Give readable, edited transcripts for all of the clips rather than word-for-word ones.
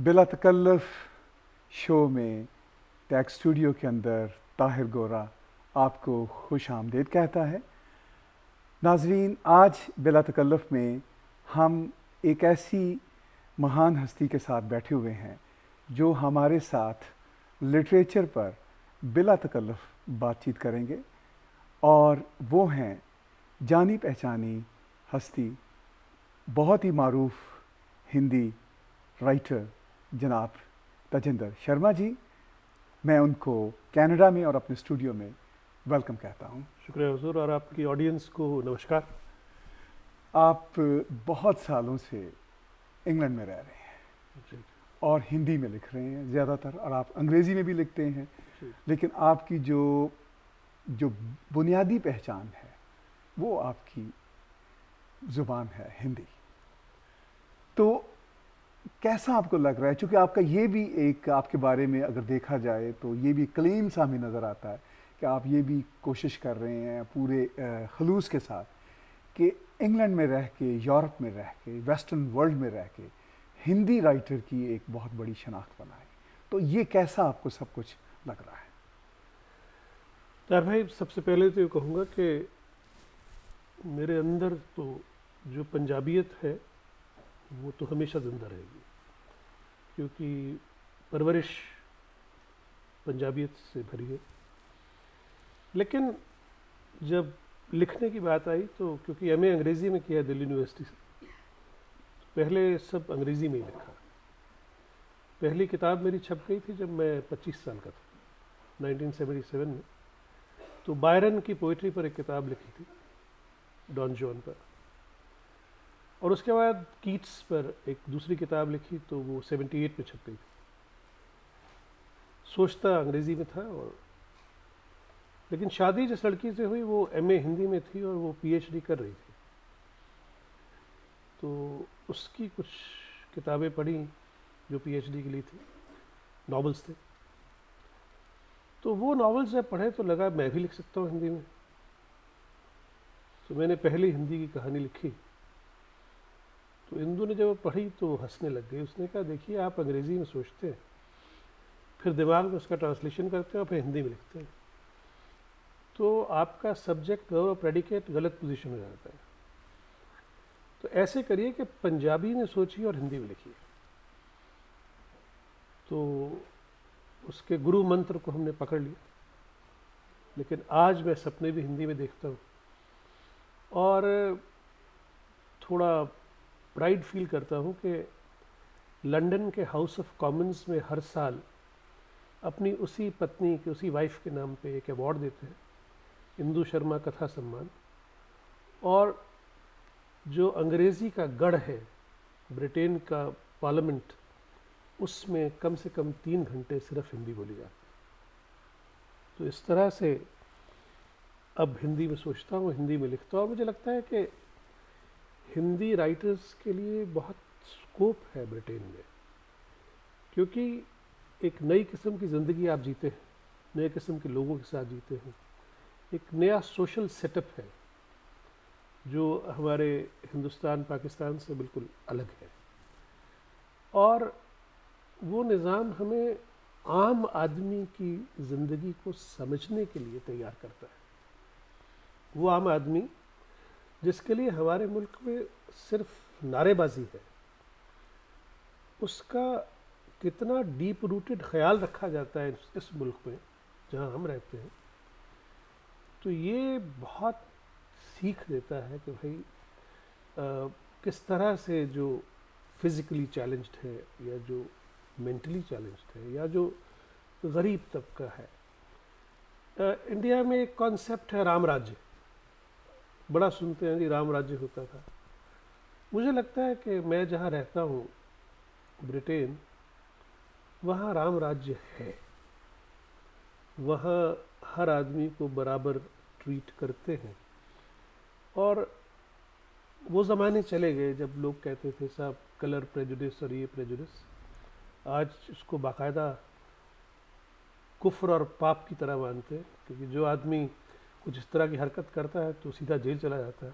बिला तकल्लुफ़ शो में tag studio के अंदर ताहिर गोरा आपको खुश आमदीद कहता है। नाजरीन, आज बिला तकल्लुफ़ में हम एक ऐसी महान हस्ती के साथ बैठे हुए हैं जो हमारे साथ लिटरेचर पर बिला तकल्लुफ़ बातचीत करेंगे, और वो हैं जानी पहचानी हस्ती, बहुत ही मारूफ हिंदी राइटर जनाब तजिंदर शर्मा जी। मैं उनको कनाडा में और अपने स्टूडियो में वेलकम कहता हूँ। शुक्रिया हुजूर, और आपकी ऑडियंस को नमस्कार। आप बहुत सालों से इंग्लैंड में रह रहे हैं जी और हिंदी में लिख रहे हैं ज़्यादातर, और आप अंग्रेज़ी में भी लिखते हैं, जी। लेकिन आपकी जो बुनियादी पहचान है वो आपकी ज़ुबान है हिंदी। तो कैसा आपको लग रहा है, चूँकि आपका ये भी एक, आपके बारे में अगर देखा जाए तो ये भी क्लेम सा हमें नज़र आता है कि आप ये भी कोशिश कर रहे हैं पूरे खलूस के साथ कि इंग्लैंड में रह के, यूरोप में रह के, वेस्टर्न वर्ल्ड में रह के हिंदी राइटर की एक बहुत बड़ी शनाख्त बनाई। तो ये कैसा आपको सब कुछ लग रहा है? तार भाई, सबसे पहले तो ये कहूँगा कि मेरे अंदर तो जो पंजाबियत है वो तो हमेशा ज़िंदा रहेगी, क्योंकि परवरिश पंजाबियत से भरी है। लेकिन जब लिखने की बात आई तो क्योंकि एमए अंग्रेज़ी में किया दिल्ली यूनिवर्सिटी से, तो पहले सब अंग्रेज़ी में ही लिखा। पहली किताब मेरी छप गई थी जब मैं 25 साल का था, 1977 में। तो बायरन की पोइट्री पर एक किताब लिखी थी, डॉन जॉन पर, और उसके बाद कीट्स पर एक दूसरी किताब लिखी, तो वो 78 में छप गई थी। सोचता अंग्रेज़ी में था, और लेकिन शादी जिस लड़की से हुई वो एमए हिंदी में थी और वो पीएचडी कर रही थी। तो उसकी कुछ किताबें पढ़ी जो पीएचडी के लिए थी, नॉवेल्स थे। तो वो नॉवेल्स जब पढ़े तो लगा मैं भी लिख सकता हूँ हिंदी में। तो मैंने पहली हिंदी की कहानी लिखी। तो इंदु ने जब पढ़ी तो हंसने लग गई। उसने कहा, देखिए आप अंग्रेज़ी में सोचते हैं, फिर दिमाग में उसका ट्रांसलेशन करते हैं और फिर हिंदी में लिखते हैं, तो आपका सब्जेक्ट वर्ब और प्रेडिकेट गलत पोजीशन में जाता है। तो ऐसे करिए कि पंजाबी में सोचिए और हिंदी में लिखिए। तो उसके गुरु मंत्र को हमने पकड़ लिया। लेकिन आज मैं सपने भी हिंदी में देखता हूँ और थोड़ा प्राइड फील करता हूँ कि लंदन के हाउस ऑफ कॉमन्स में हर साल अपनी उसी पत्नी के, उसी वाइफ के नाम पे एक अवार्ड देते हैं, इंदु शर्मा कथा सम्मान। और जो अंग्रेज़ी का गढ़ है ब्रिटेन का पार्लियामेंट, उसमें कम से कम 3 घंटे सिर्फ हिंदी बोली जाती है। तो इस तरह से अब हिंदी में सोचता हूँ, हिंदी में लिखता हूँ। और मुझे लगता है कि हिंदी राइटर्स के लिए बहुत स्कोप है ब्रिटेन में, क्योंकि एक नई किस्म की ज़िंदगी आप जीते हैं, नए किस्म के लोगों के साथ जीते हैं, एक नया सोशल सेटअप है जो हमारे हिंदुस्तान पाकिस्तान से बिल्कुल अलग है। और वो निज़ाम हमें आम आदमी की ज़िंदगी को समझने के लिए तैयार करता है। वो आम आदमी जिसके लिए हमारे मुल्क में सिर्फ नारेबाजी है, उसका कितना डीप रूटेड ख्याल रखा जाता है इस मुल्क में जहाँ हम रहते हैं। तो ये बहुत सीख देता है कि भाई किस तरह से जो फिज़िकली चैलेंज्ड है, या जो मेंटली चैलेंज्ड है, या जो गरीब तबका है। इंडिया में एक कॉन्सेप्ट है राम राज्य, बड़ा सुनते हैं जी, राम राज्य होता था। मुझे लगता है कि मैं जहाँ रहता हूँ ब्रिटेन, वहाँ राम राज्य है। वहाँ हर आदमी को बराबर ट्रीट करते हैं। और वो ज़माने चले गए जब लोग कहते थे साहब कलर प्रेजुडिस और ये प्रेजुडिस। आज इसको बाकायदा कुफ्र और पाप की तरह मानते हैं, क्योंकि जो आदमी कुछ इस तरह की हरकत करता है तो सीधा जेल चला जाता है,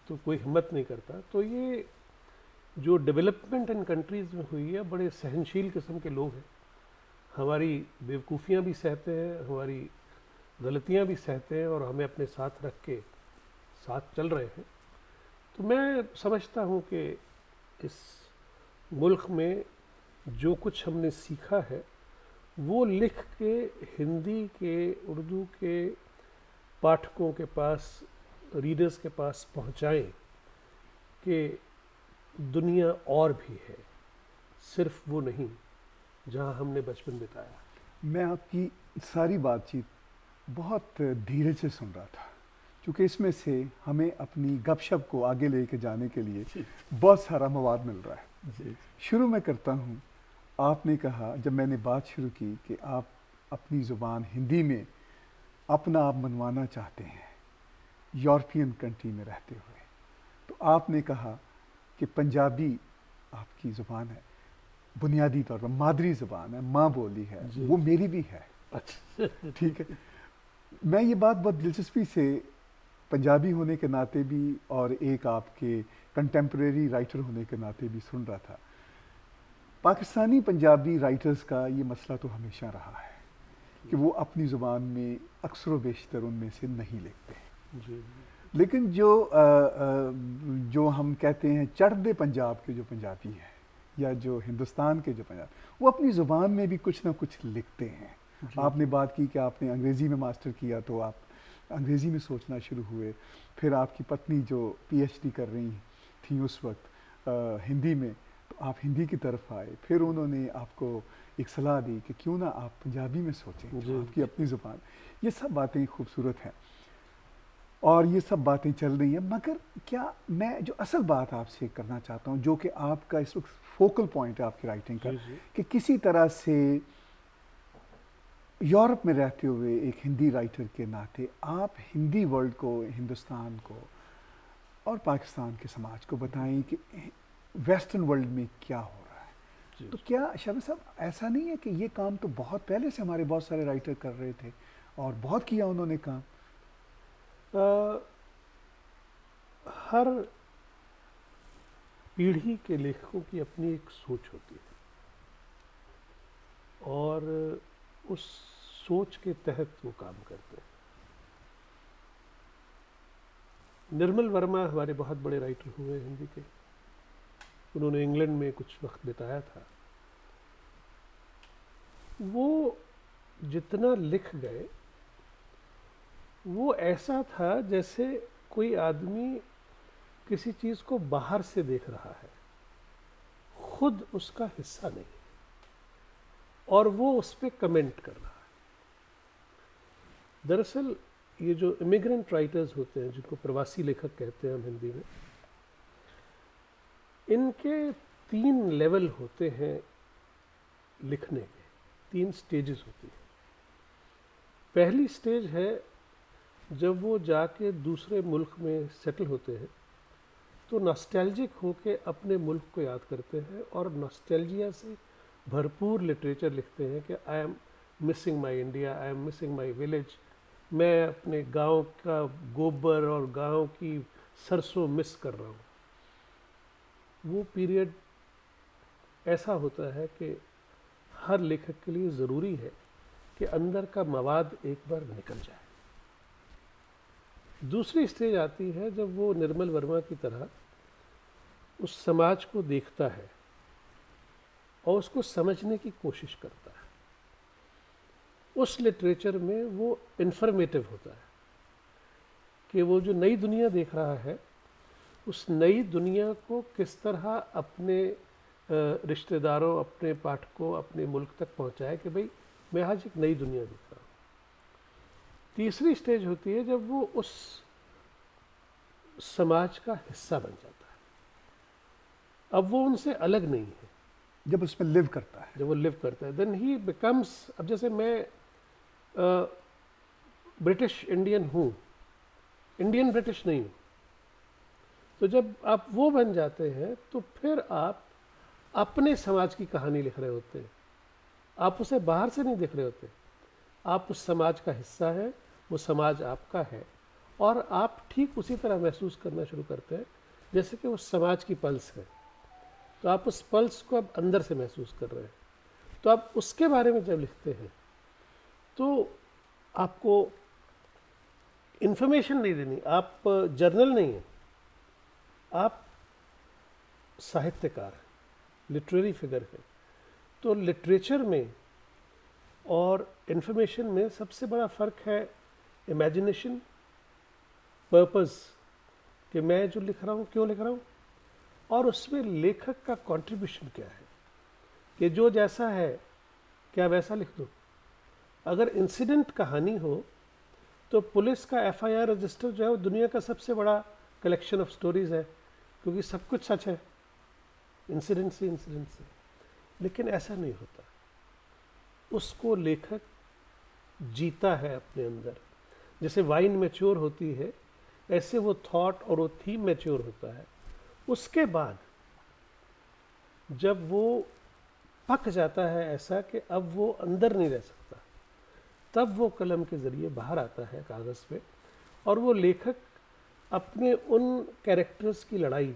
तो कोई हिम्मत नहीं करता। तो ये जो डेवलपमेंट इन कंट्रीज़ में हुई है, बड़े सहनशील किस्म के लोग हैं, हमारी बेवकूफ़ियाँ भी सहते हैं, हमारी गलतियाँ भी सहते हैं और हमें अपने साथ रख के साथ चल रहे हैं। तो मैं समझता हूँ कि इस मुल्क में जो कुछ हमने सीखा है वो लिख के हिंदी के, उर्दू के पाठकों के पास, रीडर्स के पास पहुँचाएं कि दुनिया और भी है, सिर्फ वो नहीं जहाँ हमने बचपन बिताया। मैं आपकी सारी बातचीत बहुत धीरे से सुन रहा था, क्योंकि इसमें से हमें अपनी गपशप को आगे लेके जाने के लिए बहुत सारा मवाद मिल रहा है। शुरू में करता हूँ, आपने कहा जब मैंने बात शुरू की कि आप अपनी ज़ुबान हिंदी में अपना आप मनवाना चाहते हैं यूरोपियन कंट्री में रहते हुए, तो आपने कहा कि पंजाबी आपकी ज़ुबान है, बुनियादी तौर पर मादरी ज़ुबान है, माँ बोली है, वो मेरी भी है। अच्छा, ठीक है। मैं ये बात बहुत दिलचस्पी से पंजाबी होने के नाते भी और एक आपके कंटेम्प्रेरी राइटर होने के नाते भी सुन रहा था। पाकिस्तानी पंजाबी राइटर्स का ये मसला तो हमेशा रहा है कि वो अपनी ज़ुबान में अक्सर व बेशतर उनमें से नहीं लिखते। जी। लेकिन जो हम कहते हैं चढ़दे पंजाब के जो पंजाबी हैं या जो हिंदुस्तान के जो पंजाब, वो अपनी ज़ुबान में भी कुछ ना कुछ लिखते हैं। आपने बात की कि आपने अंग्रेज़ी में मास्टर किया तो आप अंग्रेज़ी में सोचना शुरू हुए, फिर आपकी पत्नी जो पीएचडी कर रही थी उस वक्त हिंदी में, तो आप हिंदी की तरफ आए, फिर उन्होंने आपको एक सलाह दी कि क्यों ना आप पंजाबी में सोचें, आपकी अपनी ज़ुबान। ये सब बातें खूबसूरत हैं और ये सब बातें चल रही हैं, मगर क्या मैं जो असल बात आपसे करना चाहता हूँ, जो कि आपका इस वक्त फोकल पॉइंट है आपकी राइटिंग का, कि किसी तरह से यूरोप में रहते हुए एक हिंदी राइटर के नाते आप हिंदी वर्ल्ड को, हिंदुस्तान को और पाकिस्तान के समाज को बताएं कि वेस्टर्न वर्ल्ड में क्या हो रहा है। तो क्या शामिर साहब ऐसा नहीं है कि ये काम तो बहुत पहले से हमारे बहुत सारे राइटर कर रहे थे और बहुत किया उन्होंने काम? हर पीढ़ी के लेखकों की अपनी एक सोच होती है और उस सोच के तहत वो काम करते हैं। निर्मल वर्मा हमारे बहुत बड़े राइटर हुए हिंदी के, उन्होंने इंग्लैंड में कुछ वक्त बिताया था। वो जितना लिख गए वो ऐसा था जैसे कोई आदमी किसी चीज़ को बाहर से देख रहा है, खुद उसका हिस्सा नहीं, और वो उस पर कमेंट कर रहा है। दरअसल ये जो इमिग्रेंट राइटर्स होते हैं, जिनको प्रवासी लेखक कहते हैं हम हिंदी में, इनके 3 लेवल होते हैं लिखने के, 3 स्टेजेस होती हैं। पहली स्टेज है जब वो जाके दूसरे मुल्क में सेटल होते हैं तो नॉस्टैल्जिक होके अपने मुल्क को याद करते हैं और नॉस्टैल्जिया से भरपूर लिटरेचर लिखते हैं कि I am missing my India, I am missing my village, मैं अपने गांव का गोबर और गांव की सरसों मिस कर रहा हूँ। वो पीरियड ऐसा होता है कि हर लेखक के लिए ज़रूरी है कि अंदर का मवाद एक बार निकल जाए। दूसरी स्टेज आती है जब वो निर्मल वर्मा की तरह उस समाज को देखता है और उसको समझने की कोशिश करता है। उस लिटरेचर में वो इन्फॉर्मेटिव होता है कि वो जो नई दुनिया देख रहा है, उस नई दुनिया को किस तरह अपने रिश्तेदारों, अपने पाठकों, अपने मुल्क तक पहुंचाए कि भाई मैं आज एक नई दुनिया देख रहा हूँ। तीसरी स्टेज होती है जब वो उस समाज का हिस्सा बन जाता है, अब वो उनसे अलग नहीं है, जब उसमें लिव करता है, जब वो लिव करता है, देन ही बिकम्स। अब जैसे मैं ब्रिटिश इंडियन हूँ, इंडियन ब्रिटिश नहीं हूँ, तो जब आप वो बन जाते हैं तो फिर आप अपने समाज की कहानी लिख रहे होते हैं, आप उसे बाहर से नहीं देख रहे होते, आप उस समाज का हिस्सा हैं, वो समाज आपका है, और आप ठीक उसी तरह महसूस करना शुरू करते हैं जैसे कि उस समाज की पल्स है। तो आप उस पल्स को अब अंदर से महसूस कर रहे हैं। तो आप उसके बारे में जब लिखते हैं तो आपको इन्फॉर्मेशन नहीं देनी, आप जर्नल नहीं है, आप साहित्यकार हैं, लिटरेरी फिगर है। तो लिटरेचर में और इन्फॉर्मेशन में सबसे बड़ा फ़र्क है इमेजिनेशन, पर्पस, कि मैं जो लिख रहा हूँ क्यों लिख रहा हूँ, और उसमें लेखक का कंट्रीब्यूशन क्या है, कि जो जैसा है क्या वैसा लिख दूँ। अगर इंसिडेंट कहानी हो तो पुलिस का एफआईआर रजिस्टर जो है वो दुनिया का सबसे बड़ा कलेक्शन ऑफ स्टोरीज है, क्योंकि सब कुछ सच है इंसिडेंट से। लेकिन ऐसा नहीं होता, उसको लेखक जीता है अपने अंदर। जैसे वाइन मैच्योर होती है, ऐसे वो थॉट और वो थीम मैच्योर होता है। उसके बाद जब वो पक जाता है ऐसा कि अब वो अंदर नहीं रह सकता, तब वो कलम के ज़रिए बाहर आता है कागज़ पे, और वो लेखक अपने उन कैरेक्टर्स की लड़ाई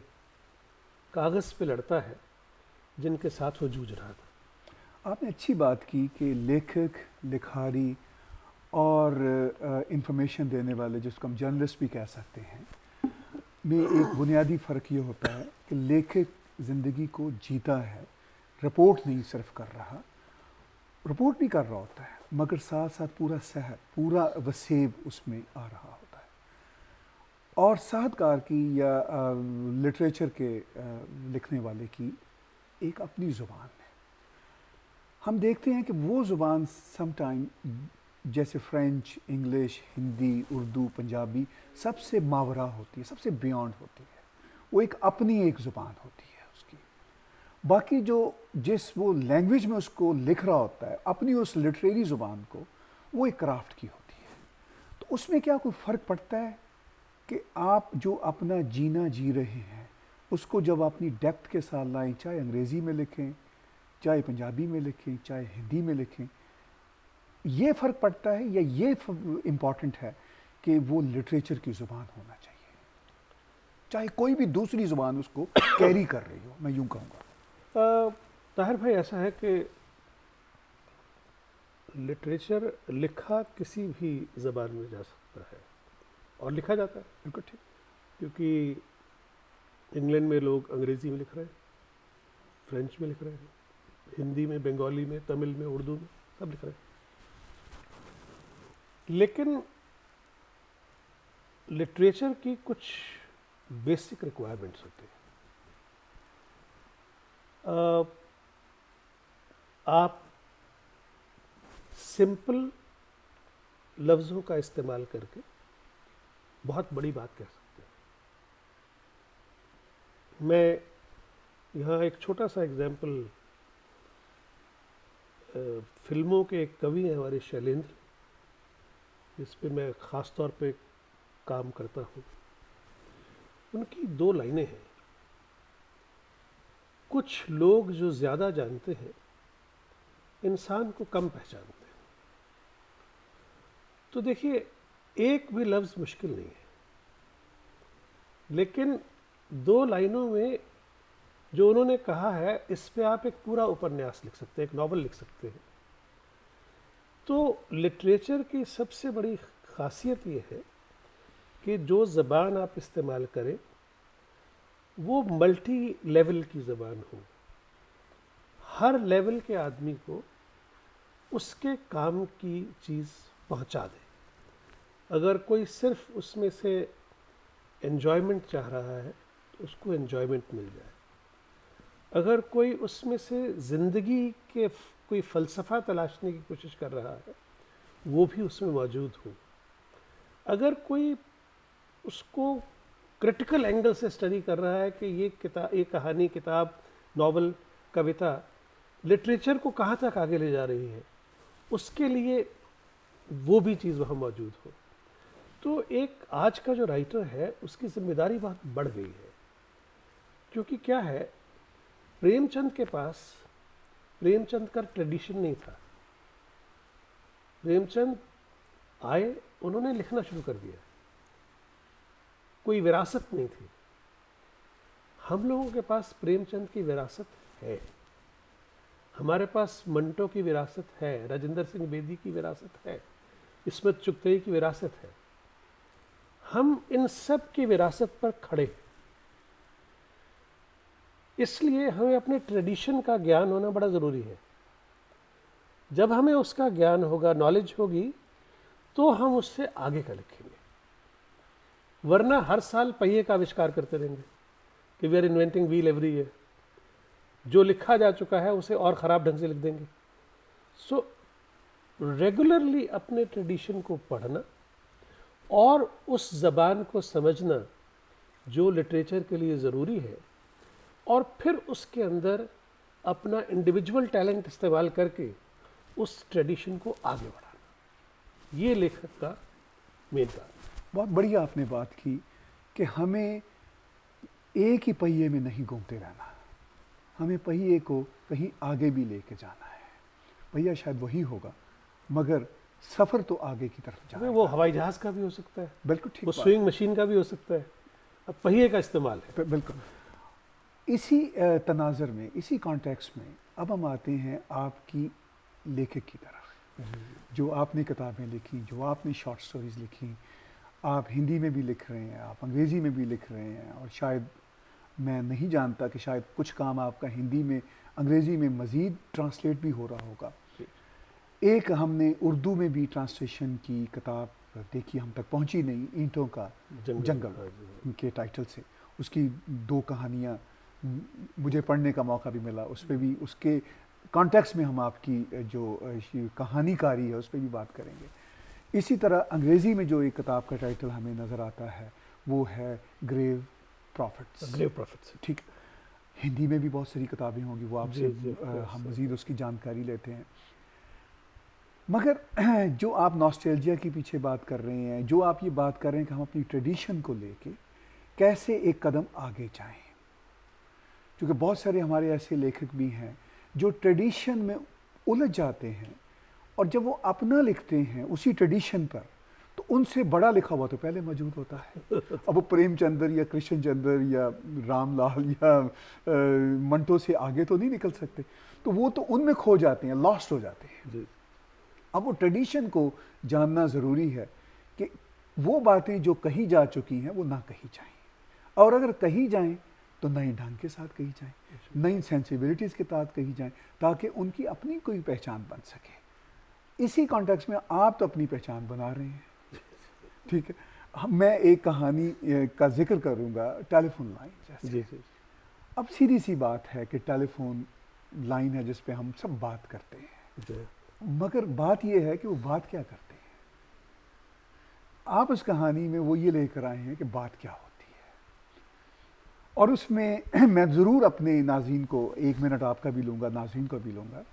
कागज़ पे लड़ता है जिनके साथ वो जूझ रहा था। आपने अच्छी बात की कि लेखक, लिखारी और इंफॉर्मेशन देने वाले, जिसको हम जर्नलिस्ट भी कह सकते हैं, में एक बुनियादी फ़र्क ये होता है कि लेखक ज़िंदगी को जीता है, रिपोर्ट नहीं सिर्फ कर रहा, रिपोर्ट भी कर रहा होता है, मगर साथ साथ पूरा सहर, पूरा वसेब उसमें आ रहा होता है। और साहित्यकार की या लिटरेचर के लिखने वाले की एक अपनी ज़ुबान है। हम देखते हैं कि वो ज़ुबान समटाइम, जैसे फ्रेंच, इंग्लिश, हिंदी, उर्दू, पंजाबी, सबसे मावरा होती है, सबसे बियॉन्ड होती है। वो एक अपनी एक ज़ुबान होती है उसकी। बाकी जो जिस वो लैंग्वेज में उसको लिख रहा होता है, अपनी उस लिटरेरी ज़ुबान को, वो एक क्राफ्ट की होती है। तो उसमें क्या कोई फ़र्क पड़ता है कि आप जो अपना जीना जी रहे हैं उसको जब अपनी डेप्थ के साथ लाएं, चाहे अंग्रेज़ी में लिखें, चाहे पंजाबी में लिखें, चाहे हिंदी में लिखें, ये फ़र्क पड़ता है या ये इम्पॉर्टेंट है कि वो लिटरेचर की ज़ुबान होना चाहिए, चाहे कोई भी दूसरी ज़ुबान उसको कैरी कर रही हो, मैं यूँ कहूँगा। ताहिर भाई, ऐसा है कि लिटरेचर लिखा किसी भी ज़बान में जा सकता है और लिखा जाता है, बिल्कुल ठीक। क्योंकि इंग्लैंड में लोग अंग्रेज़ी में लिख रहे हैं, फ्रेंच में लिख रहे हैं, हिंदी में, बंगाली में, तमिल में, उर्दू में, सब लिख रहे हैं। लेकिन लिटरेचर की कुछ बेसिक रिक्वायरमेंट्स होती हैं। आप सिंपल लफ्ज़ों का इस्तेमाल करके बहुत बड़ी बात कह सकते हैं। मैं यहाँ एक छोटा सा एग्जाम्पल, फिल्मों के एक कवि हैं हमारे शैलेंद्र, जिस पे मैं ख़ास तौर पे काम करता हूँ। उनकी 2 लाइनें हैं। कुछ लोग जो ज़्यादा जानते हैं इंसान को कम पहचानते हैं। तो देखिए, एक भी लफ्ज़ मुश्किल नहीं है, लेकिन 2 लाइनों में जो उन्होंने कहा है, इस पे आप एक पूरा उपन्यास लिख सकते हैं, एक नॉवल लिख सकते हैं। तो लिटरेचर की सबसे बड़ी खासियत ये है कि जो ज़बान आप इस्तेमाल करें वो मल्टी लेवल की ज़बान हो, हर लेवल के आदमी को उसके काम की चीज़ पहुंचा दे। अगर कोई सिर्फ उसमें से एन्जॉयमेंट चाह रहा है तो उसको एन्जॉयमेंट मिल जाए। अगर कोई उसमें से ज़िंदगी के कोई फ़लसफ़ा तलाशने की कोशिश कर रहा है, वो भी उसमें मौजूद हो। अगर कोई उसको क्रिटिकल एंगल से स्टडी कर रहा है कि ये कहानी, किताब, नॉवल, कविता लिटरेचर को कहाँ तक आगे ले जा रही है, उसके लिए वो भी चीज़ वहाँ मौजूद हो। तो एक आज का जो राइटर है उसकी जिम्मेदारी बहुत बढ़ गई है, क्योंकि क्या है, प्रेमचंद के पास प्रेमचंद का ट्रेडिशन नहीं था। प्रेमचंद आए, उन्होंने लिखना शुरू कर दिया, कोई विरासत नहीं थी। हम लोगों के पास प्रेमचंद की विरासत है, हमारे पास मंटो की विरासत है, राजेंद्र सिंह बेदी की विरासत है, इस्मत चुगताई की विरासत है। हम इन सब की विरासत पर खड़े हैं। इसलिए हमें अपने ट्रेडिशन का ज्ञान होना बड़ा ज़रूरी है। जब हमें उसका ज्ञान होगा, नॉलेज होगी, तो हम उससे आगे का लिखेंगे। वरना हर साल पहिए का आविष्कार करते रहेंगे कि we are inventing wheel every year. जो लिखा जा चुका है उसे और ख़राब ढंग से लिख देंगे। सो रेगुलरली अपने ट्रेडिशन को पढ़ना और उस ज़बान को समझना जो लिटरेचर के लिए ज़रूरी है, और फिर उसके अंदर अपना इंडिविजुअल टैलेंट इस्तेमाल करके उस ट्रेडिशन को आगे बढ़ाना, ये लेखक का मेन काम। बहुत बढ़िया आपने बात की कि हमें एक ही पहिए में नहीं घूमते रहना, हमें पहिए को कहीं आगे भी लेके जाना है। पहिया शायद वही होगा, मगर सफ़र तो आगे की तरफ जाना है। वो हवाई जहाज़ का भी हो सकता है, बिल्कुल ठीक वो बात। स्विंग मशीन का भी हो सकता है। अब पहिए का इस्तेमाल है। बिल्कुल। इसी तनाज़र में, इसी कॉन्टेक्स्ट में अब हम आते हैं आपकी लेखक की तरफ। जो आपने किताबें लिखी, जो आपने शॉर्ट स्टोरीज़ लिखी, आप हिंदी में भी लिख रहे हैं, आप अंग्रेज़ी में भी लिख रहे हैं, और शायद मैं नहीं जानता कि शायद कुछ काम आपका हिंदी में, अंग्रेज़ी में मज़ीद ट्रांसलेट भी हो रहा होगा। एक हमने उर्दू में भी ट्रांसलेशन की किताब देखी, हम तक पहुंची नहीं, ईंटों का जंगल के टाइटल से। उसकी 2 कहानियाँ मुझे पढ़ने का मौका भी मिला, उस पर भी, उसके कॉन्टेक्स्ट में हम आपकी जो कहानीकारी है उस पर भी बात करेंगे। इसी तरह अंग्रेज़ी में जो एक किताब का टाइटल हमें नज़र आता है वो है ग्रेव प्रॉफिट्स। ग्रेव प्रॉफिट्स, ठीक। हिंदी में भी बहुत सारी किताबें होंगी, वो आपसे हम मज़ीद उसकी जानकारी लेते हैं। मगर जो आप नॉस्टैल्जिया के पीछे बात कर रहे हैं, जो आप ये बात कर रहे हैं कि हम अपनी ट्रेडिशन को लेके कैसे एक कदम आगे जाएं, क्योंकि बहुत सारे हमारे ऐसे लेखक भी हैं जो ट्रेडिशन में उलझ जाते हैं, और जब वो अपना लिखते हैं उसी ट्रेडिशन पर, तो उनसे बड़ा लिखा हुआ तो पहले मौजूद होता है। अब वो प्रेमचंद्र या कृष्णचंद्र या रामलाल या मंटो से आगे तो नहीं निकल सकते, तो वो तो उनमें खो जाते हैं, लॉस्ट हो जाते हैं। अब वो ट्रेडिशन को जानना ज़रूरी है कि वो बातें जो कही जा चुकी हैं वो ना कही जाएं, और अगर कही जाएं तो नए ढंग के साथ कही जाएं, नई सेंसिबिलिटीज़ के साथ कही जाएं, ताकि उनकी अपनी कोई पहचान बन सके। इसी कॉन्टेक्स्ट में आप तो अपनी पहचान बना रहे हैं, ठीक है। मैं एक कहानी का जिक्र करूंगा, टेलीफोन लाइन जैसे। अब सीधी सी बात है कि टेलीफोन लाइन है जिस पे हम सब बात करते हैं, मगर बात यह है कि वो बात क्या करते हैं। आप उस कहानी में वो ये लेकर आए हैं कि बात क्या होती है, और उसमें मैं ज़रूर अपने नाज़रीन को 1 मिनट आपका भी लूँगा, नाज़रीन को भी लूँगा।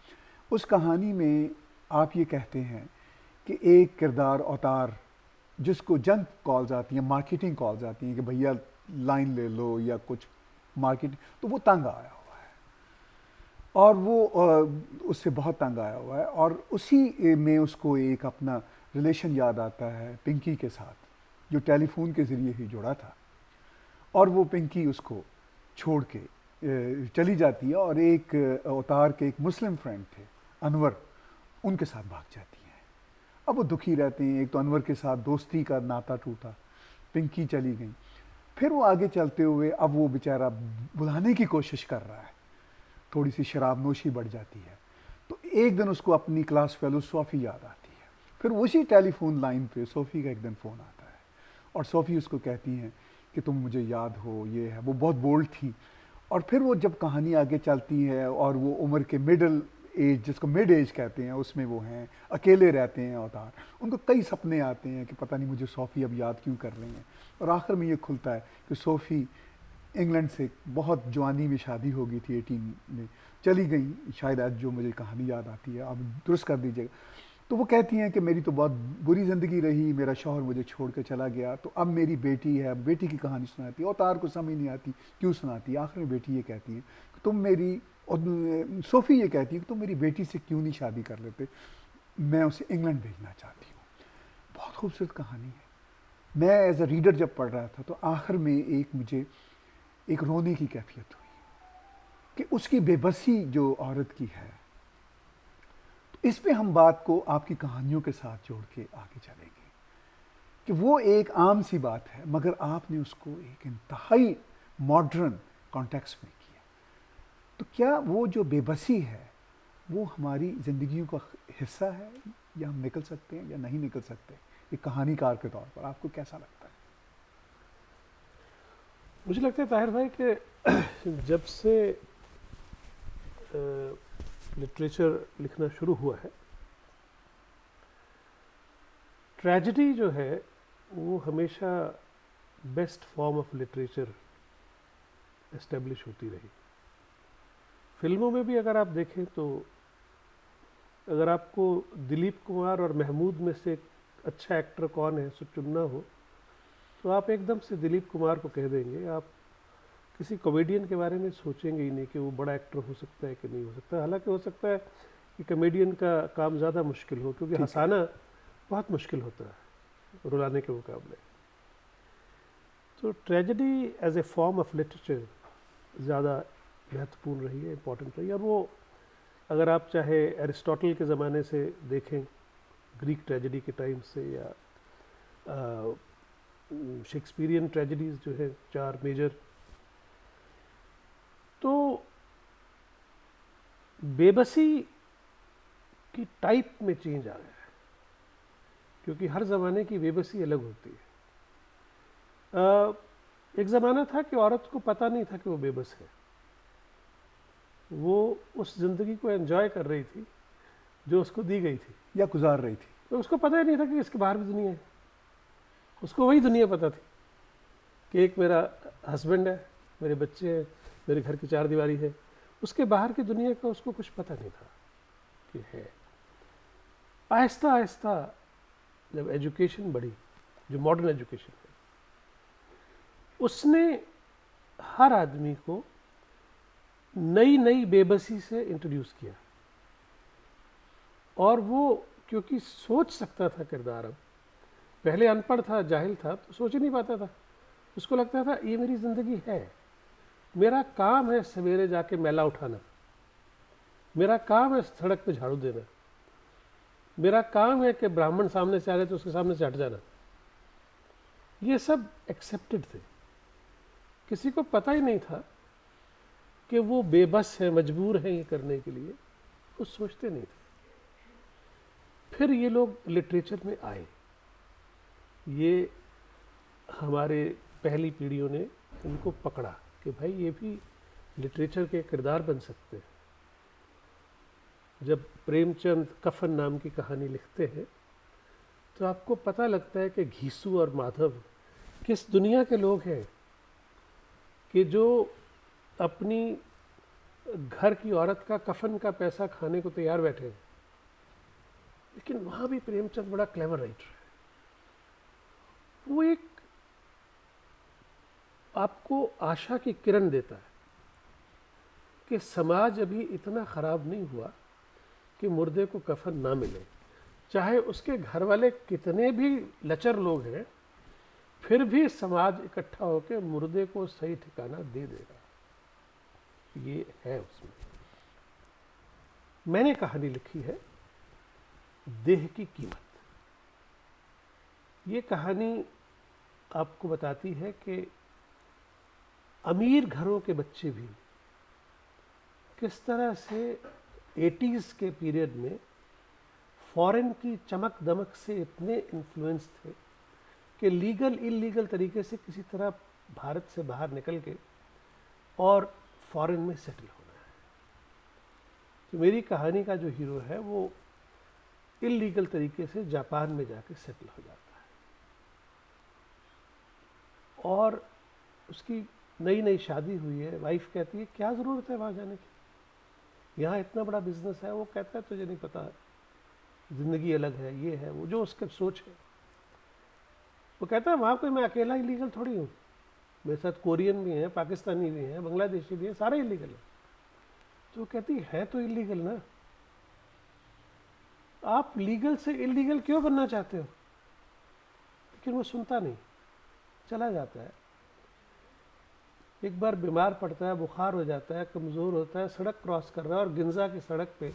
उस कहानी में आप ये कहते हैं कि एक किरदार अवतार, जिसको जंक कॉल्स आती हैं, मार्केटिंग कॉल्स आती हैं कि भैया लाइन ले लो या कुछ मार्केट, तो वो तंग आया हुआ है, और वो उससे बहुत तंग आया हुआ है, और उसी में उसको एक अपना रिलेशन याद आता है पिंकी के साथ, जो टेलीफोन के ज़रिए ही जुड़ा था, और वो पिंकी उसको छोड़ के चली जाती है, और एक अवतार के एक मुस्लिम फ्रेंड थे अनवर, उनके साथ भाग जाती हैं। अब वो दुखी रहते हैं, एक तो अनवर के साथ दोस्ती का नाता टूटा, पिंकी चली गई। फिर वो आगे चलते हुए अब वो बेचारा बुलाने की कोशिश कर रहा है, थोड़ी सी शराब नोशी बढ़ जाती है, तो एक दिन उसको अपनी क्लास फेलो सोफ़ी याद आती है। फिर उसी टेलीफोन लाइन पे सोफ़ी का एक दिन फ़ोन आता है, और सोफ़ी उसको कहती हैं कि तुम मुझे याद हो, ये है। वो बहुत बोल्ड थी। और फिर वो जब कहानी आगे चलती है, और वो उम्र के मिडिल एज, जिसको मिड एज कहते हैं, उसमें वो हैं, अकेले रहते हैं अवतार। उनको कई सपने आते हैं कि पता नहीं मुझे सोफ़ी अब याद क्यों कर रही हैं, और आखिर में ये खुलता है कि सोफ़ी इंग्लैंड से बहुत जवानी में शादी हो गई थी, 18 में चली गई, शायद आज जो मुझे कहानी याद आती है, आप दुरुस्त कर दीजिएगा। तो वो कहती हैं कि मेरी तो बहुत बुरी ज़िंदगी रही, मेरा शौहर मुझे छोड़ कर चला गया, तो अब मेरी बेटी है, बेटी की कहानी सुनाती है। अवतार को समझ नहीं आती क्यों सुनाती है। आखिर में बेटी ये कहती है कि तुम मेरी, और सोफ़ी ये कहती है कि तुम मेरी बेटी से क्यों नहीं शादी कर लेते, मैं उसे इंग्लैंड भेजना चाहती हूँ। बहुत खूबसूरत कहानी है। मैं एज अ रीडर जब पढ़ रहा था तो आखिर में एक मुझे एक रोने की कैफियत हुई कि उसकी बेबसी जो औरत की है। तो इस पे हम बात को आपकी कहानियों के साथ जोड़ के आगे चलेंगे कि वो एक आम सी बात है मगर आपने उसको एक इंतहाई मॉडर्न कॉन्टेक्स्ट में किया। तो क्या वो जो बेबसी है वो हमारी ज़िंदगियों का हिस्सा है, या हम निकल सकते हैं या नहीं निकल सकते? एक कहानीकार के तौर पर आपको कैसा लगता है? मुझे लगता है ताहिर भाई कि जब से लिटरेचर लिखना शुरू हुआ है, ट्रेजेडी जो है वो हमेशा best form of literature establish होती रही। फिल्मों में भी अगर आप देखें तो अगर आपको दिलीप कुमार और महमूद में से अच्छा एक्टर कौन है सो चुनना हो, तो आप एकदम से दिलीप कुमार को कह देंगे। आप किसी कॉमेडियन के बारे में सोचेंगे ही नहीं कि वो बड़ा एक्टर हो सकता है कि नहीं हो सकता। हालांकि हो सकता है कि कॉमेडियन का काम ज़्यादा मुश्किल हो, क्योंकि हंसाना बहुत मुश्किल होता है रुलाने के मुकाबले। तो tragedy as a form of literature ज़्यादा महत्वपूर्ण रही है, इम्पॉर्टेंट रही है। और वो अगर आप चाहे एरिस्टोटल के ज़माने से देखें, ग्रीक ट्रेजेडी के टाइम से, या शेक्सपियरियन ट्रेजेडीज़ जो है 4 मेजर, तो बेबसी की टाइप में चेंज आ गया है, क्योंकि हर ज़माने की बेबसी अलग होती है। एक ज़माना था कि औरत को पता नहीं था कि वो बेबस है, वो उस ज़िंदगी को एंजॉय कर रही थी जो उसको दी गई थी या गुजार रही थी। तो उसको पता ही नहीं था कि इसके बाहर भी दुनिया है। उसको वही दुनिया पता थी कि एक मेरा हस्बैंड है, मेरे बच्चे हैं, मेरे घर की 4 दीवारी है। उसके बाहर की दुनिया का उसको कुछ पता नहीं था कि है। आहिस्ता आहिस्ता जब एजुकेशन बढ़ी, जो मॉडर्न एजुकेशन है, उसने हर आदमी को नई नई बेबसी से इंट्रोड्यूस किया। और वो क्योंकि सोच सकता था किरदार, अब पहले अनपढ़ था, जाहिल था, तो सोच ही नहीं पाता था। उसको लगता था ये मेरी ज़िंदगी है, मेरा काम है सवेरे जाके मैला उठाना, मेरा काम है सड़क पे झाड़ू देना, मेरा काम है कि ब्राह्मण सामने से आ रहे तो उसके सामने से हट जाना। ये सब एक्सेप्टेड थे। किसी को पता ही नहीं था कि वो बेबस है, मजबूर है ये करने के लिए, वो सोचते नहीं थे। फिर ये लोग लिटरेचर में आए, ये हमारे पहली पीढ़ियों ने इनको पकड़ा कि भाई ये भी लिटरेचर के किरदार बन सकते हैं। जब प्रेमचंद कफन नाम की कहानी लिखते हैं तो आपको पता लगता है कि घीसू और माधव किस दुनिया के लोग हैं कि जो अपनी घर की औरत का कफन का पैसा खाने को तैयार बैठे हैं। लेकिन वहाँ भी प्रेमचंद बड़ा क्लेवर राइटर है। वो एक आपको आशा की किरण देता है कि समाज अभी इतना ख़राब नहीं हुआ कि मुर्दे को कफन ना मिले। चाहे उसके घर वाले कितने भी लचर लोग हैं, फिर भी समाज इकट्ठा होकर मुर्दे को सही ठिकाना दे देगा। ये है उसमें। मैंने कहानी लिखी है देह की कीमत। ये कहानी आपको बताती है कि अमीर घरों के बच्चे भी किस तरह से 80s के पीरियड में फॉरेन की चमक दमक से इतने इन्फ्लुएंस थे कि लीगल इलीगल तरीके से किसी तरह भारत से बाहर निकल के और फॉरेन में सेटल होना है। तो मेरी कहानी का जो हीरो है वो इलीगल तरीके से जापान में जाके सेटल हो जाता है, और उसकी नई नई शादी हुई है। वाइफ कहती है क्या ज़रूरत है वहाँ जाने की, यहाँ इतना बड़ा बिजनेस है। वो कहता है तुझे नहीं पता, ज़िंदगी अलग है, ये है वो, जो उसका सोच है। वो कहता है वहाँ कोई मैं अकेला इलीगल थोड़ी हूँ, मेरे साथ कोरियन भी हैं, पाकिस्तानी भी हैं, बांग्लादेशी भी हैं, सारे इलीगल हैं। तो वो कहती है तो इलीगल ना, आप लीगल से इलीगल क्यों बनना चाहते हो? लेकिन वो सुनता नहीं, चला जाता है। एक बार बीमार पड़ता है, बुखार हो जाता है, कमज़ोर होता है, सड़क क्रॉस कर रहा है और गिंजा की सड़क पे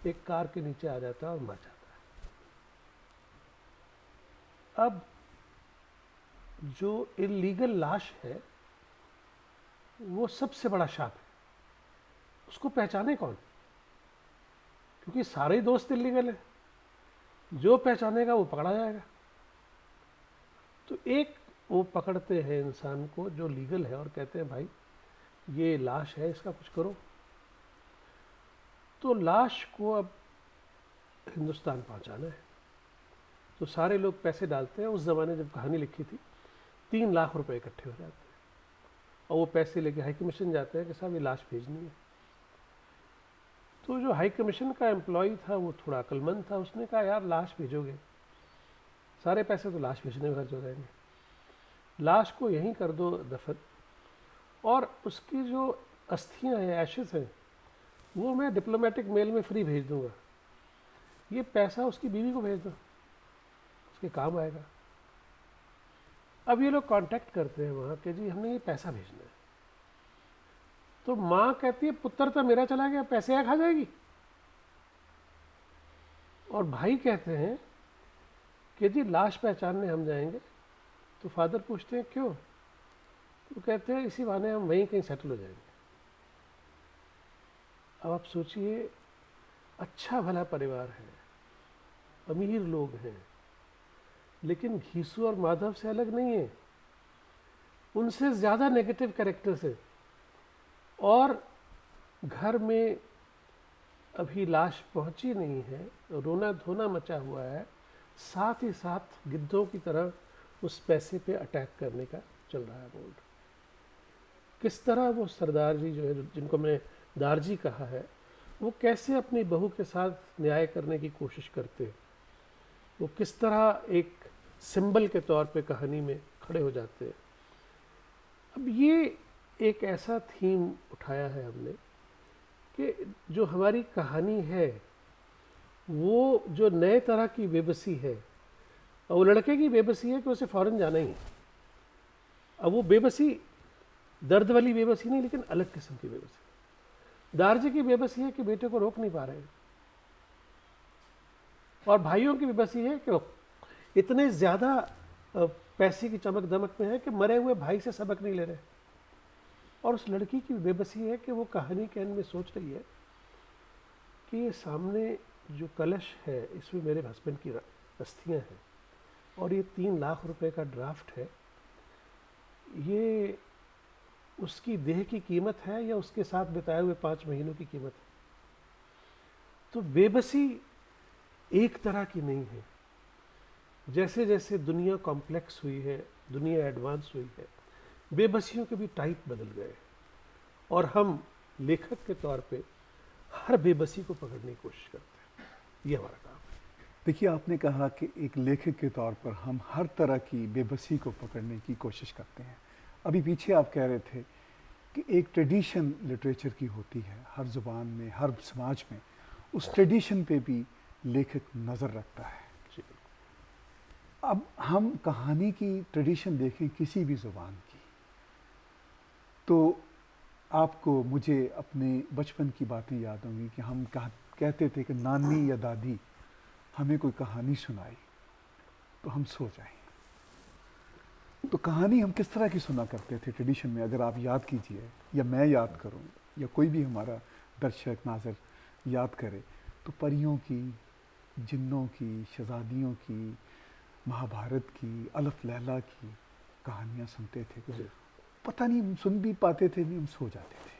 एक कार के नीचे आ जाता है और मर जाता है। अब जो इलीगल लाश है वो सबसे बड़ा शाप है, उसको पहचाने कौन? क्योंकि सारे ही दोस्त इलीगल है, जो पहचानेगा वो पकड़ा जाएगा। तो एक वो पकड़ते हैं इंसान को जो लीगल है और कहते हैं भाई ये लाश है, इसका कुछ करो। तो लाश को अब हिंदुस्तान पहुंचाना है, तो सारे लोग पैसे डालते हैं। उस ज़माने जब कहानी लिखी थी 3 लाख रुपए इकट्ठे हो जाते हैं और वो पैसे लेके हाई कमीशन जाते हैं कि साहब ये लाश भेजनी है। तो जो हाई कमीशन का एम्प्लॉय था वो थोड़ा अक्लमंद था, उसने कहा यार लाश भेजोगे, सारे पैसे तो लाश भेजने में खर्च हो जाएंगे, लाश को यहीं कर दो दफन, और उसकी जो अस्थियां हैं, एशेस हैं, वो मैं डिप्लोमेटिक मेल में फ्री भेज दूंगा, ये पैसा उसकी बीवी को भेज दो, उसके काम आएगा। अब ये लोग कांटेक्ट करते हैं वहाँ कि जी हमने ये पैसा भेजना है। तो माँ कहती है पुत्र तो मेरा चला गया, पैसे खा जाएगी। और भाई कहते हैं कि जी लाश पहचानने हम जाएंगे। तो फादर पूछते हैं क्यों? तो कहते हैं इसी बहाने हम वहीं कहीं सेटल हो जाएंगे। अब आप सोचिए, अच्छा भला परिवार है, अमीर लोग हैं, लेकिन घीसू और माधव से अलग नहीं है, उनसे ज़्यादा नेगेटिव कैरेक्टर्स हैं। और घर में अभी लाश पहुंची नहीं है, रोना धोना मचा हुआ है, साथ ही साथ गिद्धों की तरह उस पैसे पे अटैक करने का चल रहा है बोर्ड। किस तरह वो सरदार जी जो है, जिनको मैंने दारजी कहा है, वो कैसे अपनी बहू के साथ न्याय करने की कोशिश करते हैं, वो किस तरह एक सिंबल के तौर पे कहानी में खड़े हो जाते हैं। अब ये एक ऐसा थीम उठाया है हमने कि जो हमारी कहानी है वो जो नए तरह की बेबसी है, और वो लड़के की बेबसी है कि उसे फौरन जाना ही है। अब वो बेबसी दर्द वाली बेबसी नहीं, लेकिन अलग किस्म की बेबसी। दारजी की बेबसी है कि बेटे को रोक नहीं पा रहे हैं, और भाइयों की बेबसी है कि इतने ज़्यादा पैसे की चमक दमक में है कि मरे हुए भाई से सबक नहीं ले रहे। और उस लड़की की बेबसी है कि वो कहानी के अंत में सोच रही है कि ये सामने जो कलश है इसमें मेरे हस्बैंड की अस्थियां हैं, और ये 3 लाख रुपए का ड्राफ्ट है, ये उसकी देह की कीमत है या उसके साथ बिताए हुए 5 महीनों की कीमत है। तो बेबसी एक तरह की नहीं है। जैसे जैसे दुनिया कॉम्प्लेक्स हुई है, दुनिया एडवांस हुई है, बेबसियों के भी टाइप बदल गए, और हम लेखक के तौर पे हर बेबसी को पकड़ने की कोशिश करते हैं। ये हमारा काम है। देखिए, आपने कहा कि एक लेखक के तौर पर हम हर तरह की बेबसी को पकड़ने की कोशिश करते हैं। अभी पीछे आप कह रहे थे कि एक ट्रेडिशन लिटरेचर की होती है, हर ज़ुबान में, हर समाज में उस ट्रेडिशन पे भी लेखक नज़र रखता है। अब हम कहानी की ट्रेडिशन देखें किसी भी ज़ुबान की, तो आपको, मुझे अपने बचपन की बातें याद होंगी कि हम कहते थे कि नानी या दादी हमें कोई कहानी सुनाई तो हम सो जाएं। तो कहानी हम किस तरह की सुना करते थे ट्रेडिशन में, अगर आप याद कीजिए या मैं याद करूं या कोई भी हमारा दर्शक नाज़र याद करे, तो परियों की, जिन्नों की, शहज़ादियों की, महाभारत की, अलफ लैला की कहानियाँ सुनते थे। पता नहीं हम सुन भी पाते थे नहीं, हम सो जाते थे।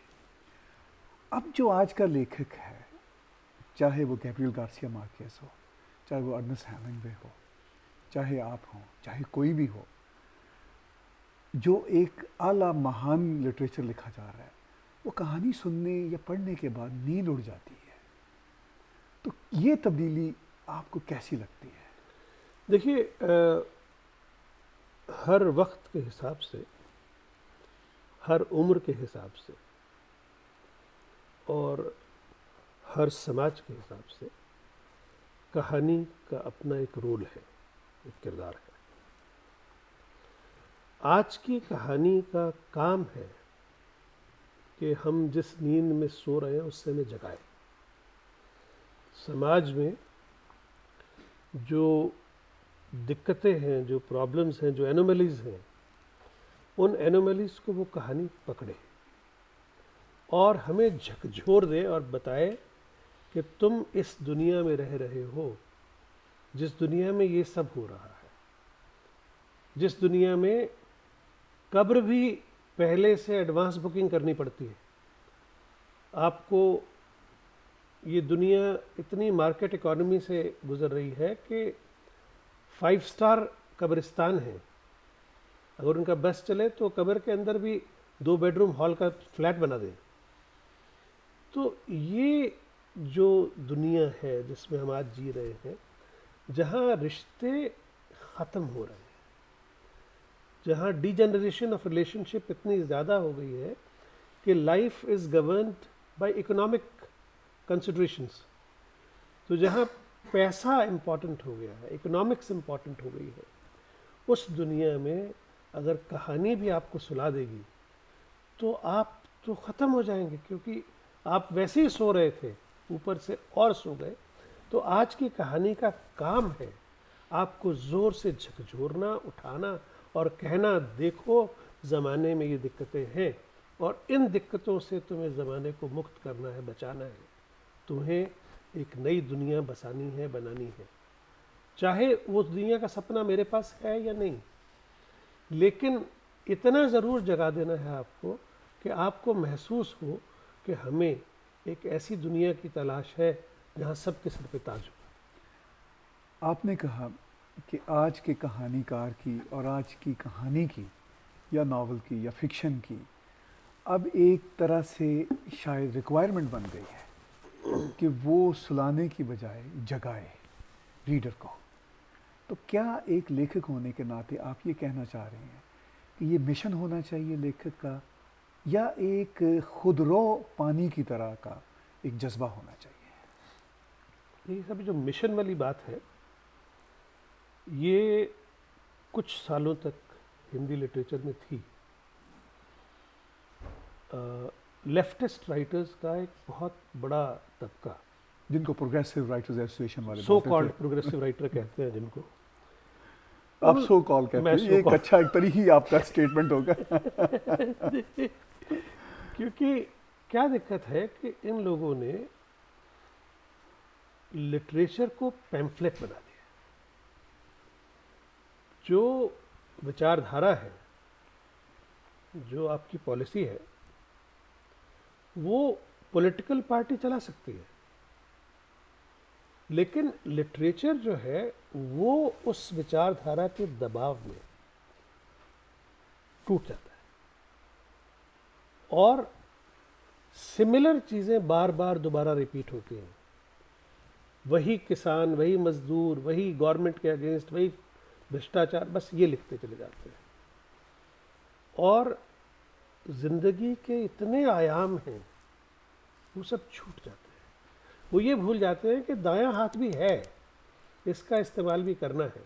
अब जो आज का लेखक है, चाहे वो गैब्रियल गार्सिया मार्केस हो, चाहे वो अर्नेस्ट हेमिंग्वे हो, चाहे आप हों, चाहे कोई भी हो, जो एक आला महान लिटरेचर लिखा जा रहा है, वो कहानी सुनने या पढ़ने के बाद नींद उड़ जाती है। तो ये तब्दीली आपको कैसी लगती है? देखिए, हर वक्त के हिसाब से, हर उम्र के हिसाब से, और हर समाज के हिसाब से कहानी का अपना एक रोल है, एक किरदार है। आज की कहानी का काम है कि हम जिस नींद में सो रहे हैं उससे हमें जगाए। समाज में जो दिक्कतें हैं, जो प्रॉब्लम्स हैं, जो एनोमलीज हैं, उन एनोमलीज को वो कहानी पकड़े और हमें झकझोर दे और बताए कि तुम इस दुनिया में रह रहे हो जिस दुनिया में ये सब हो रहा है, जिस दुनिया में कब्र भी पहले से एडवांस बुकिंग करनी पड़ती है। आपको ये दुनिया इतनी मार्केट इकोनॉमी से गुजर रही है कि 5 स्टार कब्रिस्तान है, अगर उनका बस चले तो कब्र के अंदर भी 2 बेडरूम हॉल का फ्लैट बना दें। तो ये जो दुनिया है जिसमें हम आज जी रहे हैं, जहाँ रिश्ते ख़त्म हो रहे हैं, जहाँ डीजनरेशन ऑफ रिलेशनशिप इतनी ज़्यादा हो गई है कि life is governed bye economic considerations, तो जहाँ पैसा इम्पॉर्टेंट हो गया है, इकोनॉमिक्स इम्पॉर्टेंट हो गई है, उस दुनिया में अगर कहानी भी आपको सुला देगी तो आप तो ख़त्म हो जाएंगे, क्योंकि आप वैसे ही सो रहे थे, ऊपर से और सो गए। तो आज की कहानी का काम है आपको ज़ोर से झकझोरना, उठाना और कहना, देखो ज़माने में ये दिक्कतें हैं और इन दिक्कतों से तुम्हें ज़माने को मुक्त करना है, बचाना है, तुम्हें एक नई दुनिया बसानी है, बनानी है। चाहे वो दुनिया का सपना मेरे पास है या नहीं, लेकिन इतना ज़रूर जगा देना है आपको कि आपको महसूस हो कि हमें एक ऐसी दुनिया की तलाश है जहाँ सबके सर पे ताज हो। आपने कहा कि आज के कहानीकार की और आज की कहानी की या नावल की या फिक्शन की अब एक तरह से शायद रिक्वायरमेंट बन गई है कि वो सुलाने की बजाय जगाए रीडर को। तो क्या एक लेखक होने के नाते आप ये कहना चाह रहे हैं कि ये मिशन होना चाहिए लेखक का, या एक खुदरो पानी की तरह का एक जज्बा होना चाहिए? ये सब जो मिशन वाली बात है, ये कुछ सालों तक हिंदी लिटरेचर में थी। लेफ्टिस्ट राइटर्स का एक बहुत बड़ा तबका, जिनको प्रोग्रेसिव राइटर्स एसोसिएशन वाले सो बोलते कॉल्ड थे। प्रोग्रेसिव राइटर कहते हैं जिनको, आप सो कॉल कहते मैं हैं, ये एक so called- अच्छा एक तरीके आपका स्टेटमेंट होगा। क्योंकि क्या दिक्कत है कि इन लोगों ने लिटरेचर को पैम्फलेट बना दिया। जो विचारधारा है, जो आपकी पॉलिसी है, वो पॉलिटिकल पार्टी चला सकती है, लेकिन लिटरेचर जो है वो उस विचारधारा के दबाव में टूट जाता है और सिमिलर चीज़ें बार बार दोबारा रिपीट होती हैं। वही किसान, वही मजदूर, वही गवर्नमेंट के अगेंस्ट, वही भ्रष्टाचार, बस ये लिखते चले जाते हैं। और ज़िंदगी के इतने आयाम हैं, वो सब छूट जाते हैं। वो ये भूल जाते हैं कि दायां हाथ भी है, इसका इस्तेमाल भी करना है।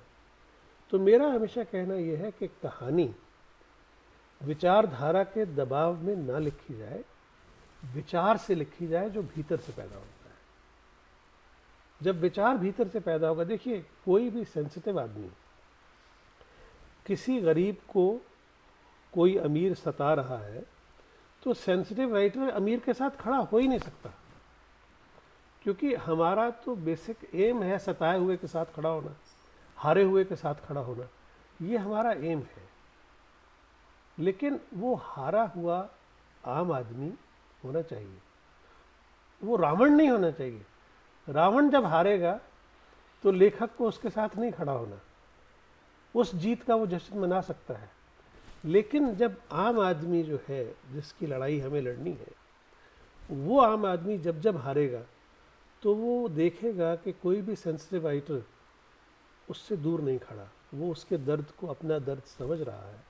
तो मेरा हमेशा कहना यह है कि कहानी विचारधारा के दबाव में ना लिखी जाए, विचार से लिखी जाए जो भीतर से पैदा होता है। जब विचार भीतर से पैदा होगा, देखिए कोई भी सेंसिटिव आदमी, किसी गरीब को कोई अमीर सता रहा है तो सेंसिटिव राइटर अमीर के साथ खड़ा हो ही नहीं सकता, क्योंकि हमारा तो बेसिक एम है सताए हुए के साथ खड़ा होना, हारे हुए के साथ खड़ा होना, ये हमारा एम है। लेकिन वो हारा हुआ आम आदमी होना चाहिए, वो रावण नहीं होना चाहिए। रावण जब हारेगा तो लेखक को उसके साथ नहीं खड़ा होना, उस जीत का वो जश्न मना सकता है। लेकिन जब आम आदमी जो है, जिसकी लड़ाई हमें लड़नी है, वो आम आदमी जब जब हारेगा तो वो देखेगा कि कोई भी सेंसिटिव राइटर उससे दूर नहीं खड़ा, वो उसके दर्द को अपना दर्द समझ रहा है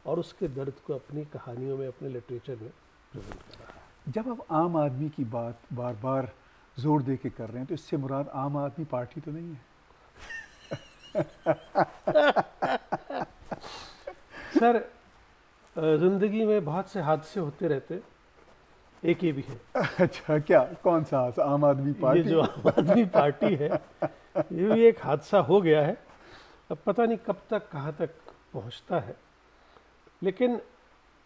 और उसके दर्द को अपनी कहानियों में, अपने लिटरेचर में प्रेजेंट कर रहा है। जब आप आम आदमी की बात बार बार जोर दे के कर रहे हैं, तो इससे मुराद आम आदमी पार्टी तो नहीं है? सर, ज़िंदगी में बहुत से हादसे होते रहते, एक ये भी है। अच्छा, क्या, कौन सा? आम आदमी ये पार्टी? जो आम आदमी पार्टी है, ये भी एक हादसा हो गया है। अब पता नहीं कब तक कहाँ तक पहुँचता है। लेकिन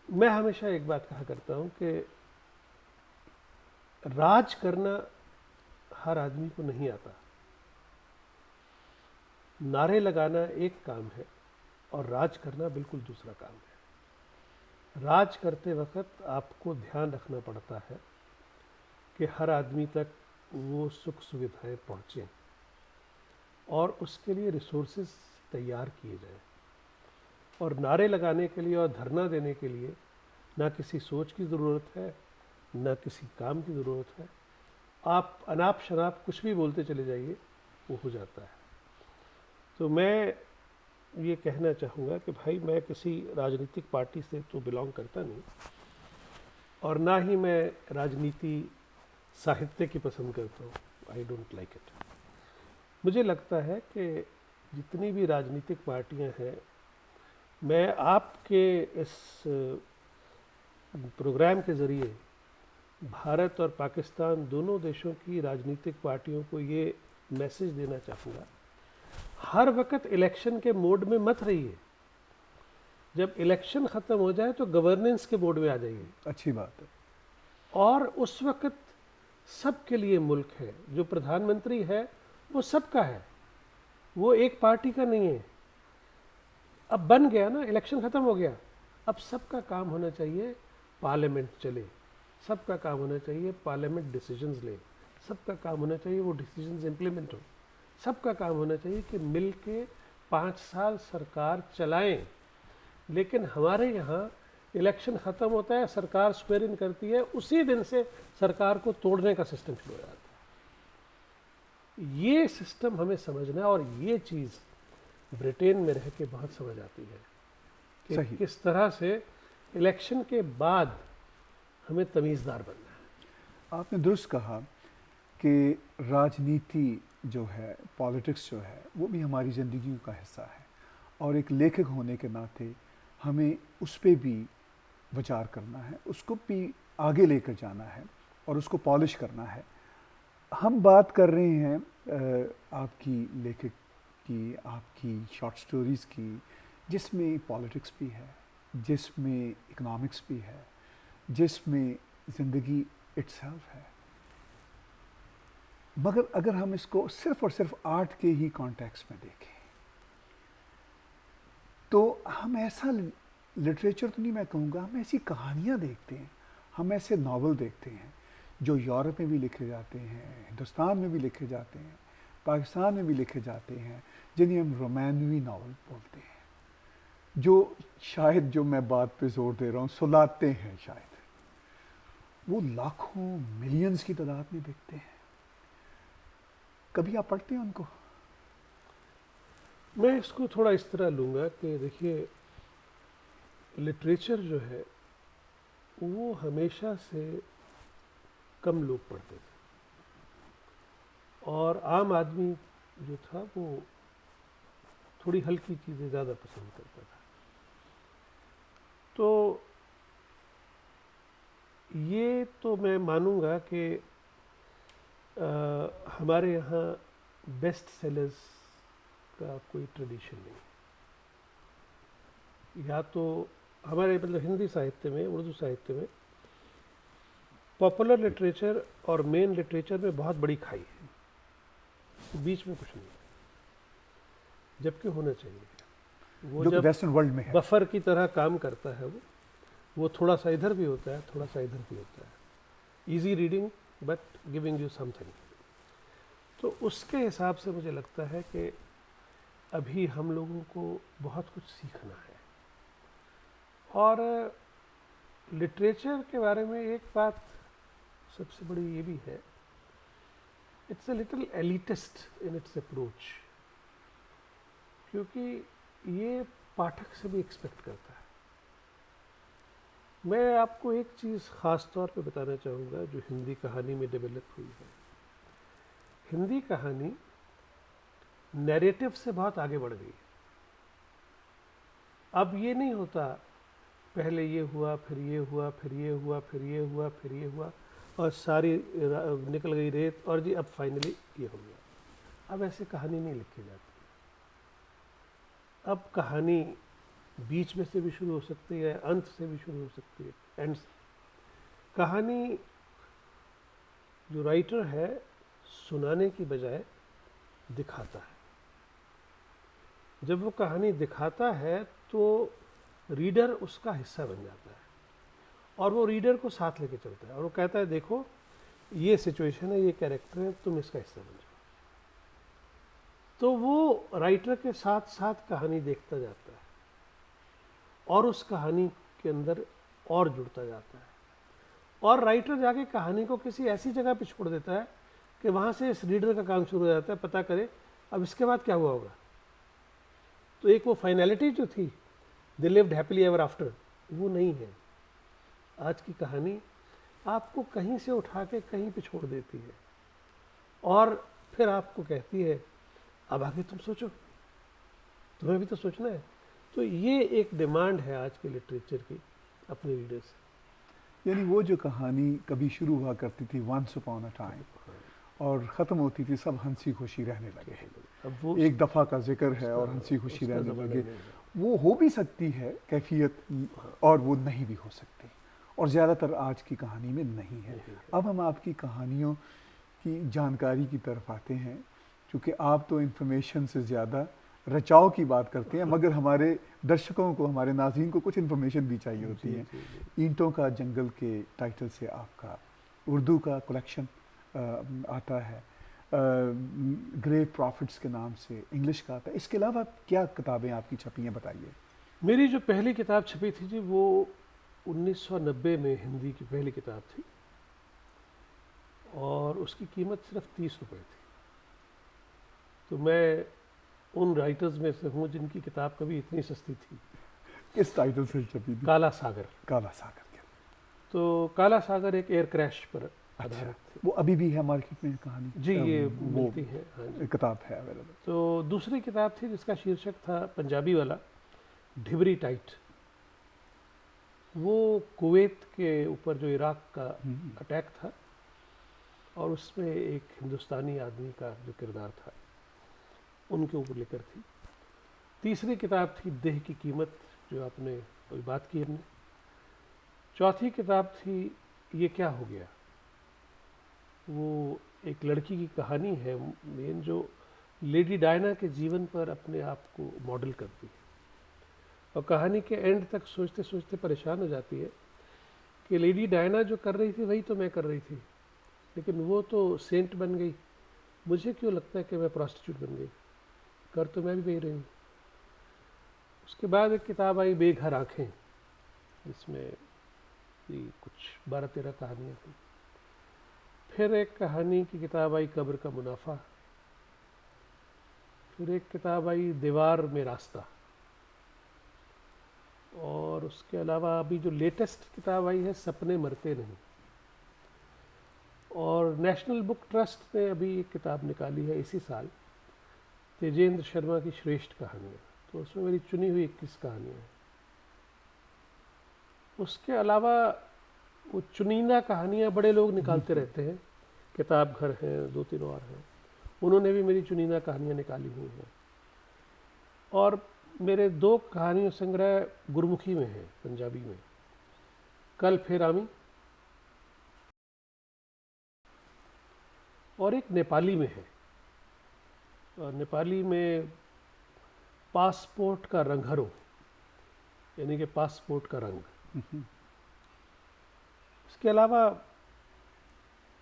मैं हमेशा एक बात कहा करता हूँ कि राज करना हर आदमी को नहीं आता। नारे लगाना एक काम है और राज करना बिल्कुल दूसरा काम है। राज करते वक्त आपको ध्यान रखना पड़ता है कि हर आदमी तक वो सुख सुविधाएं पहुँचें और उसके लिए रिसोर्सेज तैयार किए जाएं। और नारे लगाने के लिए और धरना देने के लिए ना किसी सोच की ज़रूरत है, ना किसी काम की ज़रूरत है। आप अनाप शनाप कुछ भी बोलते चले जाइए, वो हो जाता है। तो मैं ये कहना चाहूँगा कि भाई, मैं किसी राजनीतिक पार्टी से तो बिलोंग करता नहीं और ना ही मैं राजनीति साहित्य की पसंद करता हूँ। I don't like it. मुझे लगता है कि जितनी भी राजनीतिक पार्टियां हैं, मैं आपके इस प्रोग्राम के ज़रिए भारत और पाकिस्तान दोनों देशों की राजनीतिक पार्टियों को ये मैसेज देना चाहूँगा, हर वक्त इलेक्शन के मोड में मत रहिए। जब इलेक्शन ख़त्म हो जाए तो गवर्नेंस के मोड में आ जाइए। अच्छी बात है। और उस वक्त सबके लिए मुल्क है। जो प्रधानमंत्री है वो सबका है, वो एक पार्टी का नहीं है। अब बन गया ना, इलेक्शन ख़त्म हो गया, अब सबका काम होना चाहिए पार्लियामेंट चले, सबका काम होना चाहिए पार्लियामेंट डिसीजंस ले, सबका काम होना चाहिए वो डिसीजंस इम्प्लीमेंट हो, सबका काम होना चाहिए कि मिल के 5 साल सरकार चलाएं। लेकिन हमारे यहाँ इलेक्शन ख़त्म होता है, सरकार स्वेर इन करती है, उसी दिन से सरकार को तोड़ने का सिस्टम शुरू हो जाता है। ये सिस्टम हमें समझना है और ये चीज़ ब्रिटेन में रह के बहुत समझ आती है कि सही। किस तरह से इलेक्शन के बाद हमें तमीज़दार बनना है। आपने दुरुस्त कहा कि राजनीति जो है, पॉलिटिक्स जो है, वो भी हमारी ज़िंदगी का हिस्सा है और एक लेखक होने के नाते हमें उस पे भी विचार करना है, उसको भी आगे लेकर जाना है और उसको पॉलिश करना है। हम बात कर रहे हैं आपकी लेखक की, आपकी शॉर्ट स्टोरीज़ की, जिसमें पॉलिटिक्स भी है, जिसमें इकोनॉमिक्स भी है, जिसमें ज़िंदगी इट्सेल्फ है। मगर अगर हम इसको सिर्फ़ और सिर्फ आर्ट के ही कॉन्टेक्स्ट में देखें तो हम ऐसा लिटरेचर तो नहीं मैं कहूँगा, हम ऐसी कहानियाँ देखते हैं, हम ऐसे नावल देखते हैं जो यूरोप में भी लिखे जाते हैं, हिंदुस्तान में भी लिखे जाते हैं, पाकिस्तान में भी लिखे जाते हैं, जिन्हें हम रोमानवी नावल बोलते हैं, जो शायद, जो मैं बात पे जोर दे रहा हूँ, सुलाते हैं शायद। वो लाखों मिलियंस की तादाद में बिकते हैं। कभी आप पढ़ते हैं उनको? मैं इसको थोड़ा इस तरह लूँगा कि देखिए, लिटरेचर जो है वो हमेशा से कम लोग पढ़ते थे और आम आदमी जो था वो थोड़ी हल्की चीज़ें ज़्यादा पसंद करता था। तो ये तो मैं मानूंगा कि हमारे यहाँ बेस्ट सेलर्स का कोई ट्रेडिशन नहीं। या तो हमारे मतलब हिंदी साहित्य में, उर्दू साहित्य में पॉपुलर लिटरेचर और मेन लिटरेचर में बहुत बड़ी खाई है, बीच में कुछ नहीं है, जबकि होना चाहिए। वो जो जब वेस्टर्न वर्ल्ड में है, बफर की तरह काम करता है, वो थोड़ा सा इधर भी होता है, थोड़ा सा इधर भी होता है, easy reading but giving you something. तो उसके हिसाब से मुझे लगता है कि अभी हम लोगों को बहुत कुछ सीखना है। और लिटरेचर के बारे में एक बात सबसे बड़ी ये भी है, it's a little elitist in its approach, क्योंकि ये पाठक से भी एक्सपेक्ट करता है। मैं आपको एक चीज़ ख़ास तौर पे बताना चाहूँगा जो हिंदी कहानी में डेवलप हुई है। हिंदी कहानी नैरेटिव से बहुत आगे बढ़ गई। अब ये नहीं होता पहले ये हुआ, फिर ये हुआ, फिर ये हुआ, फिर ये हुआ, फिर ये हुआ, और सारी निकल गई रेत, और जी अब फाइनली ये हो गया। अब ऐसे कहानी नहीं लिखी जाती। अब कहानी बीच में से भी शुरू हो सकती है, अंत से भी शुरू हो सकती है, एंड से। कहानी जो राइटर है सुनाने की बजाय दिखाता है। जब वो कहानी दिखाता है तो रीडर उसका हिस्सा बन जाता है, और वो रीडर को साथ लेके चलता है, और वो कहता है देखो ये सिचुएशन है, ये कैरेक्टर है, तुम इसका हिस्सा बन जाओ। तो वो राइटर के साथ साथ कहानी देखता जाता है, और उस कहानी के अंदर और जुड़ता जाता है, और राइटर जाके कहानी को किसी ऐसी जगह पे छोड़ देता है कि वहाँ से इस रीडर का काम शुरू हो जाता है, पता करे अब इसके बाद क्या हुआ होगा। तो एक वो फाइनलिटी जो थी, they lived happily ever after, वो नहीं है। आज की कहानी आपको कहीं से उठा के कहीं पे छोड़ देती है, और फिर आपको कहती है अब आगे तुम सोचो, तुम्हें भी तो सोचना है। तो ये एक डिमांड है आज के लिटरेचर की अपने रीडर से। यानी वो जो कहानी कभी शुरू हुआ करती थी वंस अपॉन अ टाइम, और ख़त्म होती थी, सब हंसी खुशी रहने लगे। अब वो एक दफ़ा का जिक्र है और हंसी खुशी उसका रहने ज़माना लगे। नहीं है। वो हो भी सकती है कैफियत, और वो नहीं भी हो सकती, और ज़्यादातर आज की कहानी में नहीं है। नहीं है। अब हम आपकी कहानियों की जानकारी की तरफ आते हैं, क्योंकि आप तो इन्फॉर्मेशन से ज़्यादा रचाव की बात करते हैं, मगर हमारे दर्शकों को, हमारे नाज़रीन को कुछ इन्फॉर्मेशन भी चाहिए होती जी, है। जी, जी। ईंटों का जंगल के टाइटल से आपका उर्दू का कलेक्शन आता है, ग्रेव प्रॉफिट्स के नाम से इंग्लिश का आता है। इसके अलावा क्या किताबें आपकी छपी हैं, बताइए। मेरी जो पहली किताब छपी थी जी, वो 1990 में हिंदी की पहली किताब थी, और उसकी कीमत सिर्फ 30 रुपये थी। तो मैं उन राइटर्स में से हूँ जिनकी किताब कभी इतनी सस्ती थी। किस टाइटल से छपी थी? काला सागर। काला सागर के। तो काला सागर एक एयर क्रैश पर आधारित अच्छा, थी। वो अभी भी है मार्केट में कहानी? जी, ये वो मिलती है, हाँ जी। किताब है अवेलेबल। तो दूसरी किताब थी जिसका शीर्षक था पंजाबी वाला, ढिबरी टाइट। वो कुवैत के ऊपर जो इराक का अटैक था, और उसमें एक हिंदुस्तानी आदमी का जो किरदार था, उनके ऊपर लेकर थी। तीसरी किताब थी देह की कीमत, जो आपने अभी बात की हमने। चौथी किताब थी ये क्या हो गया। वो एक लड़की की कहानी है मेन, जो लेडी डायना के जीवन पर अपने आप को मॉडल करती है, और कहानी के एंड तक सोचते सोचते परेशान हो जाती है कि लेडी डायना जो कर रही थी वही तो मैं कर रही थी, लेकिन वो तो सेंट बन गई, मुझे क्यों लगता है कि मैं प्रोस्टिट्यूट बन गई, कर तो मैं भी वही रही हूँ। उसके बाद एक किताब आई बेघर आँखें, जिसमें कुछ 12-13 कहानियाँ थी। फिर एक कहानी की किताब आई कब्र का मुनाफा। फिर एक किताब आई दीवार में रास्ता। और उसके अलावा अभी जो लेटेस्ट किताब आई है सपने मरते नहीं। और नेशनल बुक ट्रस्ट ने अभी एक किताब निकाली है इसी साल, तेजेंद्र शर्मा की श्रेष्ठ कहानियाँ। तो उसमें मेरी चुनी हुई 21 कहानियाँ हैं। उसके अलावा वो चुनिंदा कहानियाँ बड़े लोग निकालते रहते हैं, किताब घर हैं, 2-3 और हैं, उन्होंने भी मेरी चुनिंदा कहानियाँ निकाली हुई हैं। और मेरे 2 कहानियों संग्रह गुरमुखी में हैं, पंजाबी में, कल फिर आमी, और एक नेपाली में है। और नेपाली में पासपोर्ट का रंगहरो, यानी कि पासपोर्ट का रंग। इसके अलावा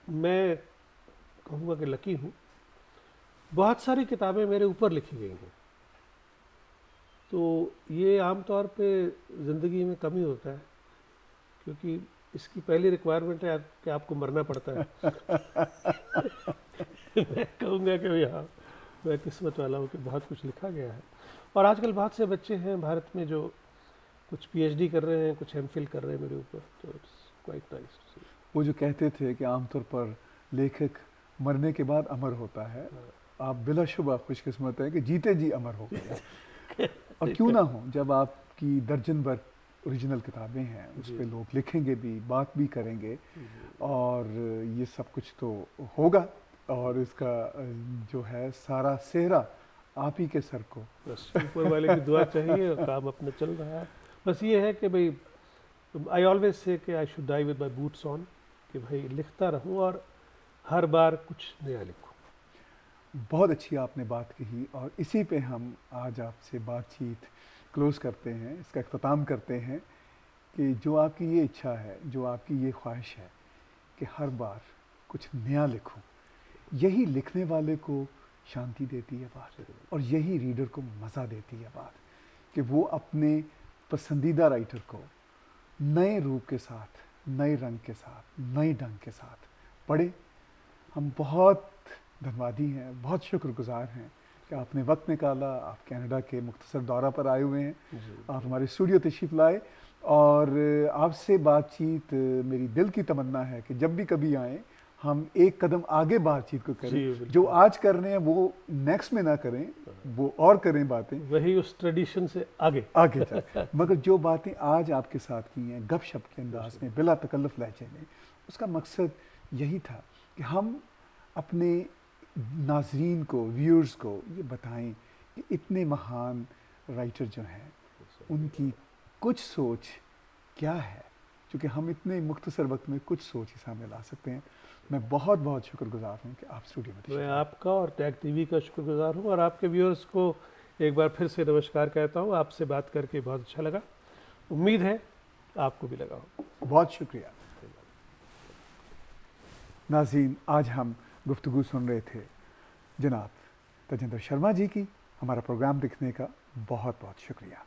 मैं कहूँगा कि लकी हूँ, बहुत सारी किताबें मेरे ऊपर लिखी गई हैं। तो ये आमतौर पे ज़िंदगी में कम ही होता है, क्योंकि इसकी पहली रिक्वायरमेंट है कि आपको मरना पड़ता है। मैं कहूँगा कि भाई हाँ, मैं किस्मत वाला हूँ कि बहुत कुछ लिखा गया है। और आजकल बहुत से बच्चे हैं भारत में जो कुछ पीएचडी कर रहे हैं, कुछ एमफिल कर रहे हैं मेरे ऊपर, तो इट्स क्वाइट नाइस। वो जो कहते थे कि आमतौर पर लेखक मरने के बाद अमर होता है, आप बिलाशुबा खुशकिस्मत हैं कि जीते जी अमर हो गए। और क्यों ना हो, जब आपकी दर्जन भर ओरिजिनल किताबें हैं उस जी। पे लोग लिखेंगे भी, बात भी करेंगे और ये सब कुछ तो होगा और इसका जो है सारा सेहरा आप ही के सर को। बस ऊपर वाले की दुआ चाहिए और काम अपना चल रहा है। बस ये है कि भाई आई ऑलवेज से कि I should die with my boots on, कि भाई लिखता रहूं और हर बार कुछ नया लिखूं। बहुत अच्छी आपने बात कही और इसी पे हम आज आपसे बातचीत क्लोज़ करते हैं, इसका इख्तिताम करते हैं कि जो आपकी ये इच्छा है, जो आपकी ये ख्वाहिश है कि हर बार कुछ नया लिखूं, यही लिखने वाले को शांति देती है बात और यही रीडर को मज़ा देती है बात कि वो अपने पसंदीदा राइटर को नए रूप के साथ, नए रंग के साथ, नए ढंग के साथ पढ़े। हम बहुत धन्यवादी हैं, बहुत शुक्रगुजार हैं कि आपने वक्त निकाला, आप कनाडा के मुख्तसर दौरा पर आए हुए हैं, आप हमारे स्टूडियो तशरीफ़ लाए और आपसे बातचीत मेरी दिल की तमन्ना है कि जब भी कभी आएँ हम एक कदम आगे बातचीत को जी, करें, बिल्कुल। जो आज कर रहे हैं वो नेक्स्ट में ना करें, वो और करें बातें वही उस ट्रेडिशन से आगे। आगे जाए। मगर जो बातें आज आपके साथ की हैं गपशप के अंदाज में, बिला तकल्लुफ़ लहजे में, उसका मकसद यही था कि हम अपने नाजरीन को, व्यूअर्स को ये बताएं कि इतने महान राइटर जो हैं उनकी कुछ सोच क्या है, क्योंकि हम इतने मुख्तसर वक्त में कुछ सोच ही सामने ला सकते हैं। मैं बहुत बहुत शुक्रगुजार हूँ कि आप स्टूडियो में तशरीफ़ मैं लाए। आपका और टैग टीवी का शुक्रगुजार हूँ और आपके व्यूअर्स को एक बार फिर से नमस्कार कहता हूँ। आपसे बात करके बहुत अच्छा लगा, उम्मीद है आपको भी लगा हो। बहुत शुक्रिया। नाज़रीन, आज हम गुफ्तगू सुन रहे थे जनाब तजेंद्र शर्मा जी की। हमारा प्रोग्राम देखने का बहुत बहुत शुक्रिया।